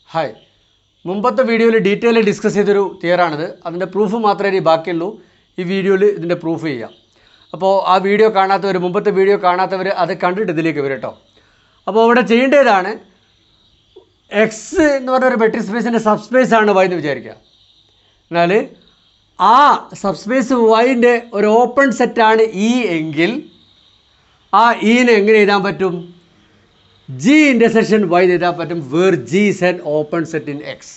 Hi, മുമ്പത്തെ വീഡിയോയിൽ detail discuss ചെയ്തൊരു തിയറാണിത്. അതിൻ്റെ പ്രൂഫ് മാത്രമേ ബാക്കിയുള്ളൂ. ഈ വീഡിയോയിൽ ഇതിൻ്റെ പ്രൂഫ് ചെയ്യാം. അപ്പോൾ ആ വീഡിയോ കാണാത്തവർ, മുമ്പത്തെ വീഡിയോ കാണാത്തവർ അത് കണ്ടിട്ട് ഇതിലേക്ക് വരും കേട്ടോ. അപ്പോൾ ഇവിടെ ചെയ്യേണ്ടതാണ്, എക്സ് എന്ന് പറഞ്ഞൊരു മെട്രിക് സ്പേസിൻ്റെ സബ്സ്പേസ് ആണ് വൈ എന്ന് വിചാരിക്കുക. എന്നാൽ ആ സബ്സ്പേസ് വൈൻ്റെ ഒരു ഓപ്പൺ സെറ്റാണ് ഇ എങ്കിൽ ആ ഇനെ എങ്ങനെ എഴുതാൻ പറ്റും? ജി ഇൻ്റർസെക്ഷൻ വൈ എഴുതാൻ പറ്റും, where G is an open set in X.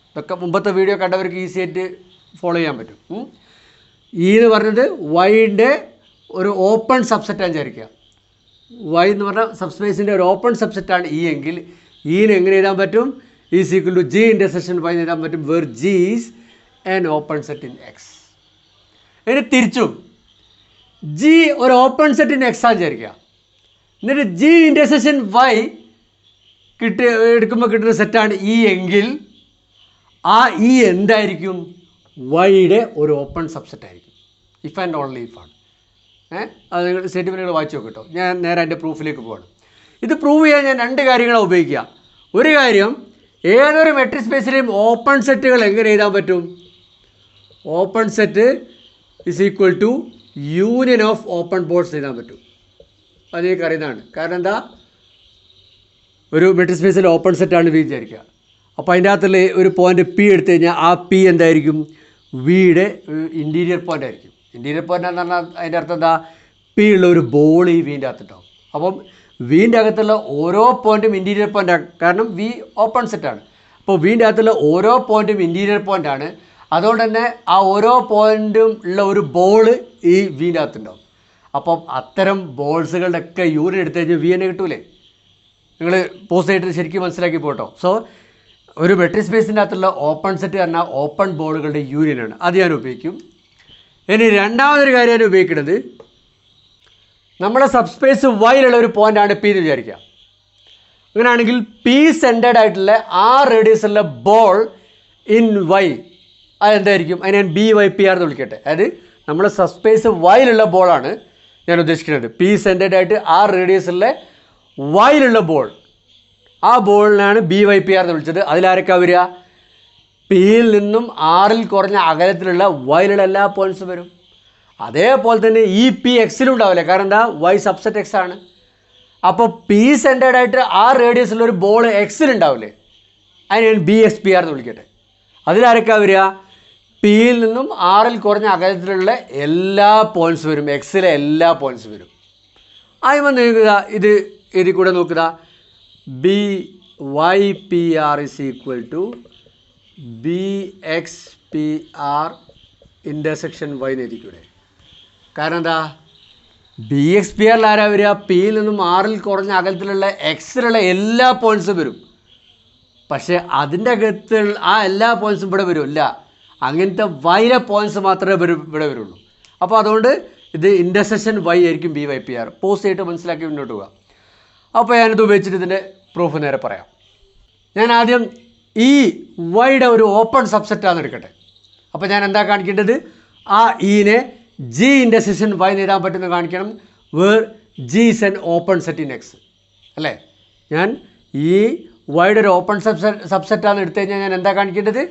ഇതൊക്കെ മുമ്പത്തെ വീഡിയോ കണ്ടവർക്ക് ഈസി ആയിട്ട് ഫോളോ ചെയ്യാൻ പറ്റും. ഇ എന്ന് പറഞ്ഞത് വൈൻ്റെ ഒരു ഓപ്പൺ സബ്സെറ്റാണ് വിചാരിക്കുക. വൈ എന്ന് പറഞ്ഞാൽ സബ്സ്പേസിൻ്റെ ഒരു ഓപ്പൺ സബ്സെറ്റാണ് ഇ എങ്കിൽ ഇനെ എങ്ങനെ എഴുതാൻ പറ്റും? Is equal to G intersection Y എഴുതാൻ പറ്റും, where G is an open set in X. ഇനി തിരിച്ചും ജി ഒരു ഓപ്പൺ സെറ്റ് ഇൻ എക്സ് ആണ് വിചാരിക്കുക. എന്നിട്ട് ജി ഇൻ്റർസെക്ഷൻ വൈ എടുക്കുമ്പോൾ കിട്ടുന്ന സെറ്റാണ് ഇ എങ്കിൽ ആ ഇ എന്തായിരിക്കും? വൈയുടെ ഒരു ഓപ്പൺ സബ്സെറ്റ് ആയിരിക്കും. ഇഫ് ആൻഡ് ഓൺലി ഇഫ് ആണ്. അത് നിങ്ങൾ സ്റ്റേറ്റ്മെൻറ്റുകൾ വായിച്ചു നോക്കിട്ടോ. ഞാൻ നേരെ അതിൻ്റെ പ്രൂഫിലേക്ക് പോവാണ്. ഇത് പ്രൂവ് ചെയ്യാൻ ഞാൻ രണ്ട് കാര്യങ്ങളാണ് ഉപയോഗിക്കുക. ഒരു കാര്യം, ഏതൊരു മെട്രിക് സ്പേസിലെയും ഓപ്പൺ സെറ്റുകൾ എങ്ങനെ എഴുതാൻ പറ്റും? Open set is equal to union of open boards എഴുതാൻ പറ്റും. അതെനിക്ക് അറിയുന്നതാണ്. കാരണം എന്താ, ഒരു മെട്രിക് സ്പേസിൽ ഓപ്പൺ സെറ്റാണ് വി വിചാരിക്കുക. അപ്പോൾ അതിൻ്റെ അകത്തുള്ള ഒരു പോയിൻ്റ് പി എടുത്തു കഴിഞ്ഞാൽ ആ പി എന്തായിരിക്കും? വിയുടെ ഇൻറ്റീരിയർ പോയിൻ്റ് ആയിരിക്കും. ഇൻറ്റീരിയർ പോയിൻ്റ് എന്ന് പറഞ്ഞാൽ അതിൻ്റെ അർത്ഥം എന്താ? പി ഉള്ള ഒരു ബോൾ ഈ വീൻ്റെ അകത്തുണ്ടാവും. അപ്പം വീൻ്റെ അകത്തുള്ള ഓരോ പോയിൻറ്റും ഇൻറ്റീരിയർ പോയിൻ്റാണ്. കാരണം വി ഓപ്പൺ സെറ്റാണ്. അപ്പോൾ വീൻ്റെ അകത്തുള്ള ഓരോ പോയിൻറ്റും ഇൻറ്റീരിയർ പോയിൻ്റാണ്. അതുകൊണ്ട് തന്നെ ആ ഓരോ പോയിൻറ്റും ഉള്ള ഒരു ബോൾ ഈ വീൻ്റെ അകത്തുണ്ടാവും. അപ്പം അത്തരം ബോൾസുകളുടെ ഒക്കെ യൂണിയൻ എടുത്തു കഴിഞ്ഞാൽ വി എന്നെ കിട്ടൂലേ? നിങ്ങൾ പോസ്റ്റ് ആയിട്ട് ശരിക്കും മനസ്സിലാക്കി പോട്ടോ. സോ ഒരു മെട്രിക് സ്പേസിൻ്റെ അകത്തുള്ള ഓപ്പൺ സെറ്റ് പറഞ്ഞാൽ ഓപ്പൺ ബോളുകളുടെ യൂണിയനാണ്. അത് ഞാൻ ഉപയോഗിക്കും. ഇനി രണ്ടാമതൊരു കാര്യം ഞാൻ ഉപയോഗിക്കുന്നത്, നമ്മുടെ സബ്സ്പേസ് വൈയിലുള്ള ഒരു പോയിൻ്റാണ് പി എന്ന് വിചാരിക്കുക. അങ്ങനെയാണെങ്കിൽ പി സെൻറ്റേഡ് ആയിട്ടുള്ള ആ റേഡിയസുള്ള ബോൾ ഇൻ വൈ അതെന്തായിരിക്കും? അതിനെ ഞാൻ ബി വൈ പി ആർ എന്ന് വിളിക്കട്ടെ. അതായത് നമ്മുടെ സബ്സ്പേസ് വൈയിലുള്ള ബോളാണ് ഞാൻ ഉദ്ദേശിക്കുന്നത്. പി സെൻറ്റേഡ് ആയിട്ട് ആ റേഡിയസുള്ള വൈയിലുള്ള ബോൾ, ആ ബോളിനാണ് ബി വൈ പി ആർ എന്ന് വിളിച്ചത്. അതിലാരൊക്കെ വരിക? പിയിൽ നിന്നും ആറിൽ കുറഞ്ഞ അകലത്തിലുള്ള വൈയിലുള്ള എല്ലാ പോയിൻറ്റ്സും വരും. അതേപോലെ തന്നെ ഈ പി എക്സിലും ഉണ്ടാവില്ല. കാരണം എന്താ? വൈ സബ്സെറ്റ് എക്സ് ആണ്. അപ്പോൾ പി സെൻറ്റേഡ് ആയിട്ട് ആ റേഡിയസുള്ള ഒരു ബോൾ എക്സിലുണ്ടാവില്ലേ? അതിന് ഞാൻ ബി എക്സ് പി ആർ എന്ന് വിളിക്കട്ടെ. അതിലാരൊക്കെ വരിക? പിയിൽ നിന്നും ആറിൽ കുറഞ്ഞ അകലത്തിലുള്ള എല്ലാ പോയിൻറ്റ്സ് വരും, എക്സിലെ എല്ലാ പോയിൻറ്റ്സ് വരും. ആദ്യം വന്ന് നോക്കുക, ഇതിൽ കൂടെ നോക്കുക, B Y P R is equal to B X P R intersection Y എന്നിരിക്കൂടെ. കാരണം എന്താ? ബി എക്സ് പി ആറിൽ ആരാ വരിക? പിയിൽ നിന്നും ആറിൽ കുറഞ്ഞ അകലത്തിലുള്ള എക്സിലുള്ള എല്ലാ പോയിൻറ്റ്സും വരും. പക്ഷേ അതിൻ്റെ അകത്തുള്ള ആ എല്ലാ പോയിൻറ്റ്സും ഇവിടെ വരുമില്ല. അങ്ങനത്തെ വൈയിലെ പോയിൻറ്റ്സ് മാത്രമേ ഇവിടെ വരുള്ളൂ. അപ്പോൾ അതുകൊണ്ട് ഇത് ഇൻ്റർസെക്ഷൻ വൈ ആയിരിക്കും B Y P R. Post ആയിട്ട് മനസ്സിലാക്കി മുന്നോട്ട് പോവുക. അപ്പോൾ ഞാനിത് ഉപയോഗിച്ചിട്ട് ഇതിൻ്റെ പ്രൂഫ് നേരെ പറയാം. ഞാൻ ആദ്യം ഈ വൈയുടെ ഒരു ഓപ്പൺ സബ്സെറ്റാണെന്ന് എടുക്കട്ടെ. അപ്പോൾ ഞാൻ എന്താ കാണിക്കേണ്ടത്? ആ ഇനെ ജി ഇൻ്റർസെക്ഷൻ വൈ എഴുതാൻ പറ്റുമെന്ന് കാണിക്കണം, where G is an open set in X അല്ലേ? ഞാൻ ഈ വൈയുടെ ഒരു ഓപ്പൺ സബ്സെറ്റാണെന്ന് എടുത്തു കഴിഞ്ഞാൽ ഞാൻ എന്താ കാണിക്കേണ്ടത്?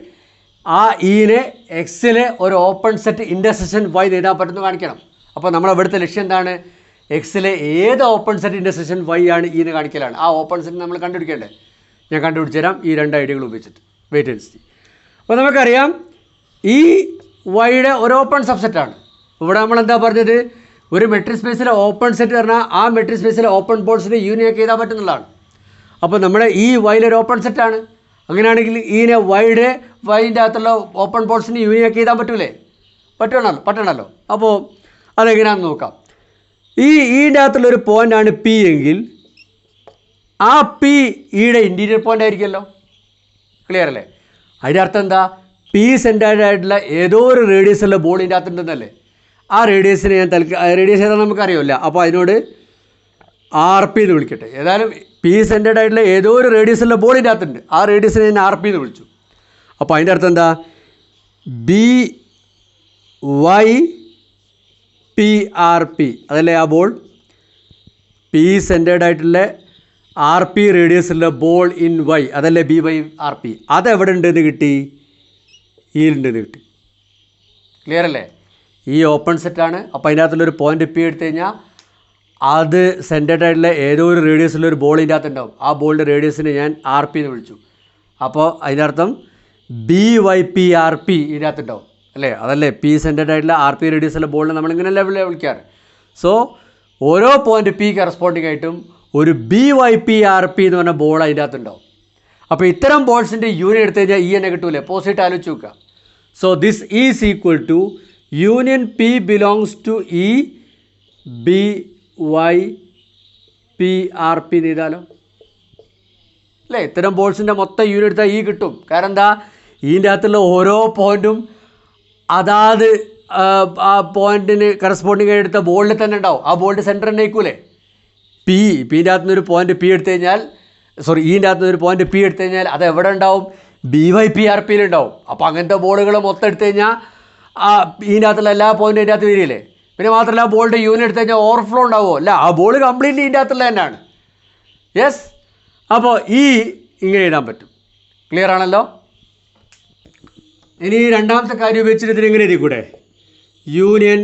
ആ ഇനെ എക്സിലെ ഒരു ഓപ്പൺ സെറ്റ് ഇൻ്റർസെക്ഷൻ വൈ എഴുതാൻ പറ്റുമെന്ന് കാണിക്കണം. അപ്പോൾ നമ്മളെ ഇവിടുത്തെ ലക്ഷ്യം എന്താണ്? എക്സിലെ ഏത് ഓപ്പൺ സെറ്റ് ഇൻ്റർസെക്ഷൻ വൈ ആണ് ഇന്ന് കാണിക്കലാണ്. ആ ഓപ്പൺ സെറ്റ് നമ്മൾ കണ്ടുപിടിക്കേണ്ടത്. ഞാൻ കണ്ടുപിടിച്ച് തരാം ഈ രണ്ട് ഐഡിയകൾ ഉപയോഗിച്ചിട്ട്. Wait and see. അപ്പോൾ നമുക്കറിയാം ഈ വൈയുടെ ഒരു ഓപ്പൺ സബ്സെറ്റാണ്. ഇവിടെ നമ്മൾ എന്താ പറഞ്ഞത്? ഒരു മെട്രിക് സ്പേസിലെ ഓപ്പൺ സെറ്റ് പറഞ്ഞാൽ ആ മെട്രിക് സ്പേസിലെ ഓപ്പൺ ബോൾസിനെ യൂണിയൻ ഒക്കെ എഴുതാൻ പറ്റുന്നതാണ്. അപ്പോൾ നമ്മുടെ ഈ വൈയിലൊരു ഓപ്പൺ സെറ്റാണ്. അങ്ങനെയാണെങ്കിൽ ഈനെ വൈൻ്റെ അകത്തുള്ള ഓപ്പൺ ബോൾസിന് യൂണിയൻ ഒക്കെ എഴുതാൻ പറ്റൂലേ? പറ്റണമല്ലോ. അപ്പോൾ അതെങ്ങനെയാണെന്ന് നോക്കാം. ഈൻ്റെ അകത്തുള്ളൊരു പോയിൻ്റാണ് പി എങ്കിൽ ആ പി ഈയുടെ ഇൻറ്റീരിയർ പോയിൻ്റ് ആയിരിക്കുമല്ലോ. ക്ലിയർ അല്ലേ? അതിൻ്റെ അർത്ഥം എന്താ? പി സെൻറ്റേഡ് ആയിട്ടുള്ള ഏതോ ഒരു റേഡിയസ് ഉള്ള ബോളിൻ്റെ അകത്തുണ്ടെന്നല്ലേ? ആ റേഡിയസിനെ ഞാൻ റേഡിയസ് ഏതാ നമുക്കറിയില്ല. അപ്പോൾ അതിനോട് ആർ പി എന്ന് വിളിക്കട്ടെ. ഏതായാലും പി സെൻറ്റേഡ് ആയിട്ടുള്ള ഏതോ ഒരു റേഡിയസ് ഉള്ള ബോളിൻ്റെ അകത്തുണ്ട്. ആ റേഡിയസിനെ ഞാൻ ആർ പി എന്ന് വിളിച്ചു. അപ്പോൾ അതിൻ്റെ അർത്ഥം എന്താ? B Y P R P അതല്ലേ ആ ബോൾ? പി സെൻറ്റേഡ് ആയിട്ടുള്ള ആർ പി റേഡിയസുള്ള ബോൾ ഇൻ വൈ, അതല്ലേ ബി വൈ ആർ പി, അതെവിടെ ഉണ്ടെന്ന് കിട്ടി? ഈലുണ്ടെന്ന് കിട്ടി. ക്ലിയർ അല്ലേ? ഈ ഓപ്പൺ സെറ്റാണ്. അപ്പോൾ അതിനകത്തുള്ളൊരു പോയിൻ്റ് പി എടുത്തു കഴിഞ്ഞാൽ അത് സെൻറ്റേഡ് ആയിട്ടുള്ള ഏതോ ഒരു റേഡിയസുള്ള ഒരു ബോൾ ഇതിൻ്റെ അകത്ത് ഉണ്ടാവും. ആ ബോളിൻ്റെ റേഡിയസിനെ ഞാൻ ആർ പി എന്ന് വിളിച്ചു. അപ്പോൾ അതിനർത്ഥം B Y P R P ഇതിനകത്ത് ഉണ്ടാവും അല്ലേ? അതല്ലേ പി സെൻറ്റേഡ് ആയിട്ടുള്ള ആർ പി റേഡിയസുള്ള ബോളിനെ നമ്മളിങ്ങനെ ലെവലിൽ വിളിക്കാറ്. സോ ഓരോ പോയിൻ്റ് പി കറസ്പോണ്ടിങ് ആയിട്ടും ഒരു B Y P R P എന്ന് പറഞ്ഞ ബോൾ അതിൻ്റെ അകത്ത് ഉണ്ടാവും. അപ്പോൾ ഇത്തരം ബോൾസിൻ്റെ യൂണിയൻ എടുത്തു കഴിഞ്ഞാൽ ഇ എന്നെ കിട്ടൂലേ? പോസിറ്റ് ആലോചിച്ച് നോക്കുക. So this is equal to union P belongs to E B Y P R P എന്ന് ചെയ്താലോ അല്ലേ? ഇത്തരം ബോൾസിൻ്റെ മൊത്തം യൂണിയൻ എടുത്താൽ ഇ കിട്ടും. കാരണം എന്താ? ഇതിൻ്റെ അകത്തുള്ള ഓരോ പോയിൻറ്റും അതാത് ആ പോയിൻറ്റിന് കറസ്പോണ്ടിങ് ആയി എടുത്ത ബോളിൽ തന്നെ ഉണ്ടാവും. ആ ബോളിൻ്റെ സെൻറ്റർ തന്നെ ആയിക്കൂലേ? പിൻ്റെ അകത്തുനിന്ന് ഒരു പോയിൻറ്റ് പി എടുത്തു കഴിഞ്ഞാൽ, സോറി ഇതിൻ്റെ അകത്തുനിന്ന് ഒരു പോയിൻറ്റ് പി എടുത്തു കഴിഞ്ഞാൽ അത് എവിടെ ഉണ്ടാവും? ബി വൈ പി ആർ പിയിലുണ്ടാവും. അപ്പോൾ അങ്ങനത്തെ ബോളുകൾ മൊത്തം എടുത്തു കഴിഞ്ഞാൽ ആ ഇതിൻ്റെ അകത്തുള്ള എല്ലാ പോയിൻറ്റും ഇതിൻ്റെ അകത്ത് വരില്ലേ? പിന്നെ മാത്രമല്ല ആ ബോളിൻ്റെ യൂണിയൻ എടുത്തു കഴിഞ്ഞാൽ ഓവർഫ്ലോ ഉണ്ടാവുമോ? അല്ല, ആ ബോൾ കംപ്ലീറ്റ്ലി ഇതിൻ്റെ അകത്തുള്ള തന്നെയാണ്. യെസ്. അപ്പോൾ ഈ ഇങ്ങനെ എഴുതാൻ പറ്റും. ക്ലിയർ ആണല്ലോ? ഇനി രണ്ടാമത്തെ കാര്യം ഉപയോഗിച്ചിട്ട് ഇതിന് എങ്ങനെ എഴുതി കൂടെ? Union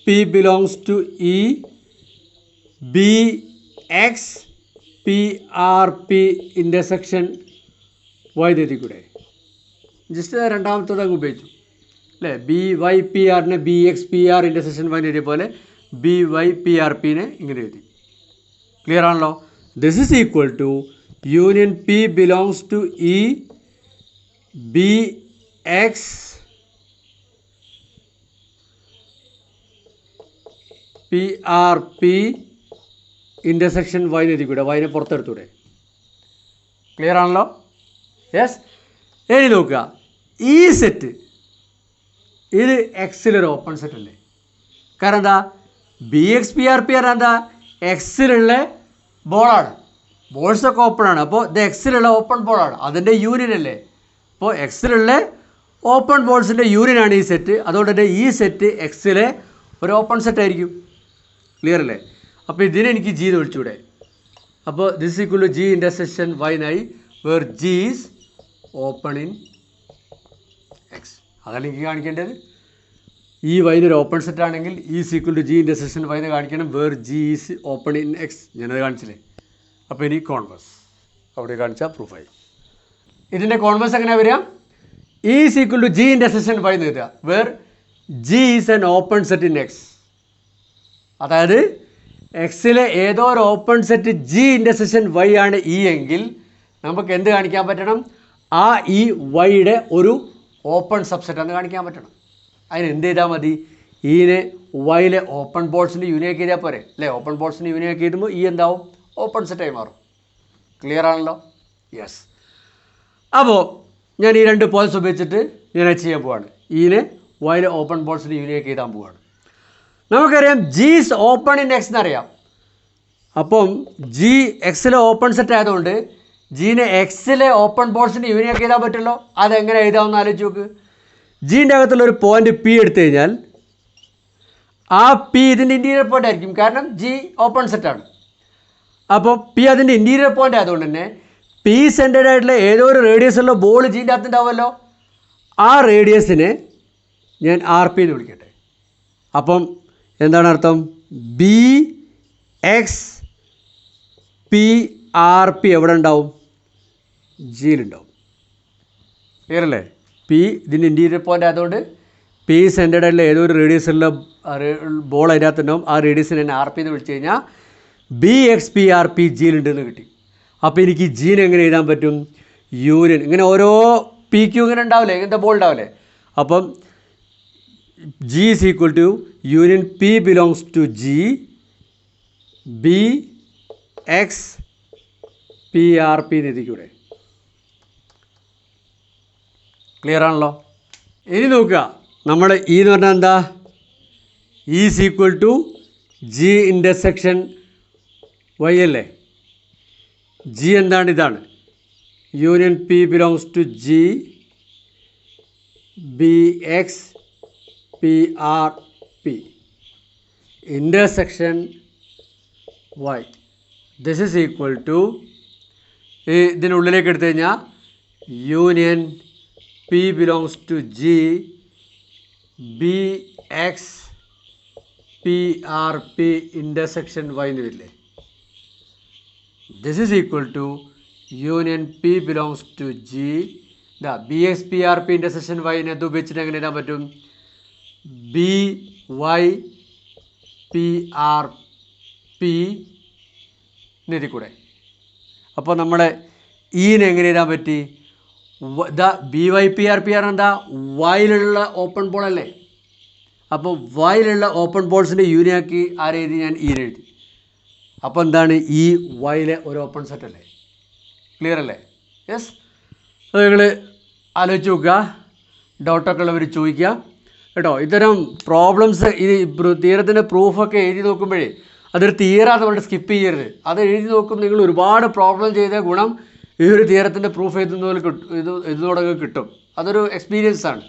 P belongs to E B X P R P intersection Y എഴുതി കൂടെ? ജസ്റ്റ് രണ്ടാമത്തത് അങ്ങ് ഉപയോഗിച്ചു അല്ലേ? ബി വൈ പി ആറിനെ B X P R intersection Y എഴുതിയ പോലെ ബി വൈ പി ആർ പിനെ ഇങ്ങനെ എഴുതി. ക്ലിയർ ആണല്ലോ? This is equal to union P belongs to E B X P R P intersection Y എഴുതി കൂടെ? വൈനെ പുറത്തെടുത്തൂടെ? ക്ലിയർ ആണല്ലോ? യെസ്. എഴുതി നോക്കുക. ഈ സെറ്റ് ഇത് എക്സിലൊരു ഓപ്പൺ സെറ്റ് അല്ലേ? കാരണം എന്താ? B X P R P പറഞ്ഞാൽ എന്താ? എക്സിലുള്ള ബോളാണ്. ബോൾസൊക്കെ ഓപ്പൺ ആണ്. അപ്പോൾ ഇത് എക്സിലുള്ള ഓപ്പൺ ബോളാണ്. അതിൻ്റെ യൂണിയൻ അല്ലേ? അപ്പോൾ എക്സിലുള്ള ഓപ്പൺ ബോൾസിൻ്റെ യൂണിയനാണ് ഈ സെറ്റ്. അതുകൊണ്ട് തന്നെ ഈ സെറ്റ് എക്സിലെ ഒരു ഓപ്പൺ സെറ്റ് ആയിരിക്കും. ക്ലിയർ അല്ലേ? അപ്പോൾ ഇതിനെ എനിക്ക് ജി എന്ന് വിളിച്ചൂടെ? അപ്പോൾ this equal to G intersection Y നായി where G is open in X. അതല്ല എനിക്ക് കാണിക്കേണ്ടത്. ഈ വൈനൊരു ഓപ്പൺ സെറ്റ് ആണെങ്കിൽ ഈ ഈക്വൽ ടു ജി ഇൻ്റർസെക്ഷൻ വൈനെ കാണിക്കണം where G is open in X. ഞാനത് കാണിച്ചില്ലേ? അപ്പോൾ ഇനി കോൺവേഴ്സ് അവിടെ കാണിച്ചാൽ പ്രൂഫായി. ഇതിൻ്റെ കോൺവേഴ്സ് എങ്ങനെയാണ് വരിക? E equal to G intersection Y എന്ന് എഴുതുക where G is an open set in X. അതായത് എക്സിലെ ഏതോ ഒരു open set G intersection Y ആണ് ഇ എങ്കിൽ നമുക്ക് എന്ത് കാണിക്കാൻ പറ്റണം? ആ ഈ വൈയുടെ ഒരു ഓപ്പൺ സബ്സെറ്റ് എന്ന് കാണിക്കാൻ പറ്റണം. അതിന് എന്ത് ചെയ്താൽ മതി? ഈനെ വൈയിലെ ഓപ്പൺ ബോൾസിൻ്റെ യൂണിയൻ ചെയ്താൽ പോരെ അല്ലേ? ഓപ്പൺ ബോൾസിൻ്റെ യൂണിയൻ ചെയ്തുമ്പോൾ ഈ എന്താവും? ഓപ്പൺ സെറ്റായി മാറും. ക്ലിയർ ആണല്ലോ? യെസ്. അപ്പോൾ ഞാൻ ഈ രണ്ട് പോയിൻറ്റ്സ് ഉപയോഗിച്ചിട്ട് ഞാൻ ചെയ്യാൻ പോവാണ്. ഈനെ വൈയിലെ ഓപ്പൺ ബോൾസിൻ്റെ യൂണിയൻ ചെയ്താൻ പോവാണ്. നമുക്കറിയാം G is open in X എന്നറിയാം. അപ്പം ജി എക്സിലെ ഓപ്പൺ സെറ്റ് ആയതുകൊണ്ട് ജീനെ എക്സിലെ ഓപ്പൺ ബോൾസിൻ്റെ യൂണിയൻ ചെയ്താൽ പറ്റുമല്ലോ. അതെങ്ങനെ എഴുതാമെന്ന് ആലോചിച്ച് നോക്ക്. ജീൻ്റെ അകത്തുള്ളൊരു പോയിൻ്റ് പി എടുത്തു കഴിഞ്ഞാൽ ആ പി ഇതിൻ്റെ ഇൻറ്റീരിയർ പോയിൻ്റ് ആയിരിക്കും. കാരണം ജി ഓപ്പൺ സെറ്റാണ്. അപ്പോൾ പി അതിൻ്റെ ഇൻറ്റീരിയർ പോയിൻ്റ് ആയതുകൊണ്ട് തന്നെ പി സെൻറ്റേഡ് ആയിട്ടുള്ള ഏതോ ഒരു റേഡിയസ് ഉള്ള ബോൾ ജീൻ്റെ അകത്തുണ്ടാവുമല്ലോ. ആ റേഡിയസിനെ ഞാൻ ആർ പി എന്ന് വിളിക്കട്ടെ. അപ്പം എന്താണ് അർത്ഥം? B X P R P എവിടെ ഉണ്ടാവും? ജിയിലുണ്ടാവും. ക്ലിയർ അല്ലേ? പി ഇതിൻ്റെ ഇൻറ്റീരിയർ പോയിൻ്റ് ആയതുകൊണ്ട് പി സെൻറ്റേഡ് ആയിട്ടുള്ള ഏതോ ഒരു റേഡിയസുള്ള ബോൾ അതിനകത്തുണ്ടാവും. ആ റേഡിയസിനെ ഞാൻ ആർ പി എന്ന് വിളിച്ച് കഴിഞ്ഞാൽ B X P R P ജിയിലുണ്ടെന്ന് കിട്ടി. അപ്പോൾ എനിക്ക് ജീനെ എങ്ങനെ എഴുതാൻ പറ്റും? യൂണിയൻ. ഇങ്ങനെ ഓരോ പി ക്യൂ ഇങ്ങനെ ഉണ്ടാവില്ലേ? ഇങ്ങനത്തെ ബോൾ ഉണ്ടാവില്ലേ? അപ്പം G is equal to union P belongs to G B X P R P എന്ന് എഴുതിക്കൂടെ? ക്ലിയർ ആണല്ലോ? ഇനി നോക്കുക. നമ്മൾ ഈ എന്ന് പറഞ്ഞാൽ എന്താ? Is equal to G intersection Y അല്ലേ? ജി എന്താണ്? ഇതാണ് union P belongs to G B X P R P intersection Y. This is equal to ഇതിനുള്ളിലേക്ക് എടുത്തു കഴിഞ്ഞാൽ union P belongs to G B X P R P intersection Y എന്ന് വരില്ലേ. This is equal to union P belongs to G B X P R P intersection വൈനെ അത് ഉപയോഗിച്ചിട്ട് എങ്ങനെ എഴുതാൻ പറ്റും? B Y P R P എന്നെഴുതി കൂടെ. അപ്പോൾ നമ്മളെ ഈനെ എങ്ങനെ എഴുതാൻ പറ്റി? B Y P R P R എന്താ? വൈയിലുള്ള ഓപ്പൺ ബോൾ അല്ലേ? അപ്പോൾ വൈയിലുള്ള ഓപ്പൺ ബോൾസിൻ്റെ യൂണിയാക്കി ആരെഴുതി? ഞാൻ ഈനെ എഴുതി. അപ്പോൾ എന്താണ്? ഈ വൈയിലെ ഒരു ഓപ്പൺ സെറ്റ് അല്ലേ? ക്ലിയർ അല്ലേ? യെസ്. അത് നിങ്ങൾ ആലോചിച്ച് നോക്കുക, ഡൗട്ടൊക്കെ ഉള്ളവർ ചോദിക്കുക കേട്ടോ. ഇത്തരം പ്രോബ്ലംസ് ഈ തിയറത്തിൻ്റെ പ്രൂഫൊക്കെ എഴുതി നോക്കുമ്പോഴേ അതൊരു തിയറാന്ന് പറഞ്ഞിട്ട് സ്കിപ്പ് ചെയ്യരുത്. അത് എഴുതി നോക്കുമ്പോൾ നിങ്ങൾ ഒരുപാട് പ്രോബ്ലം ചെയ്ത ഗുണം ഈ ഒരു തിയറത്തിൻ്റെ പ്രൂഫ് എഴുതുന്നതിൽ എഴുതുന്നതോടൊക്കെ കിട്ടും. അതൊരു എക്സ്പീരിയൻസ് ആണ്.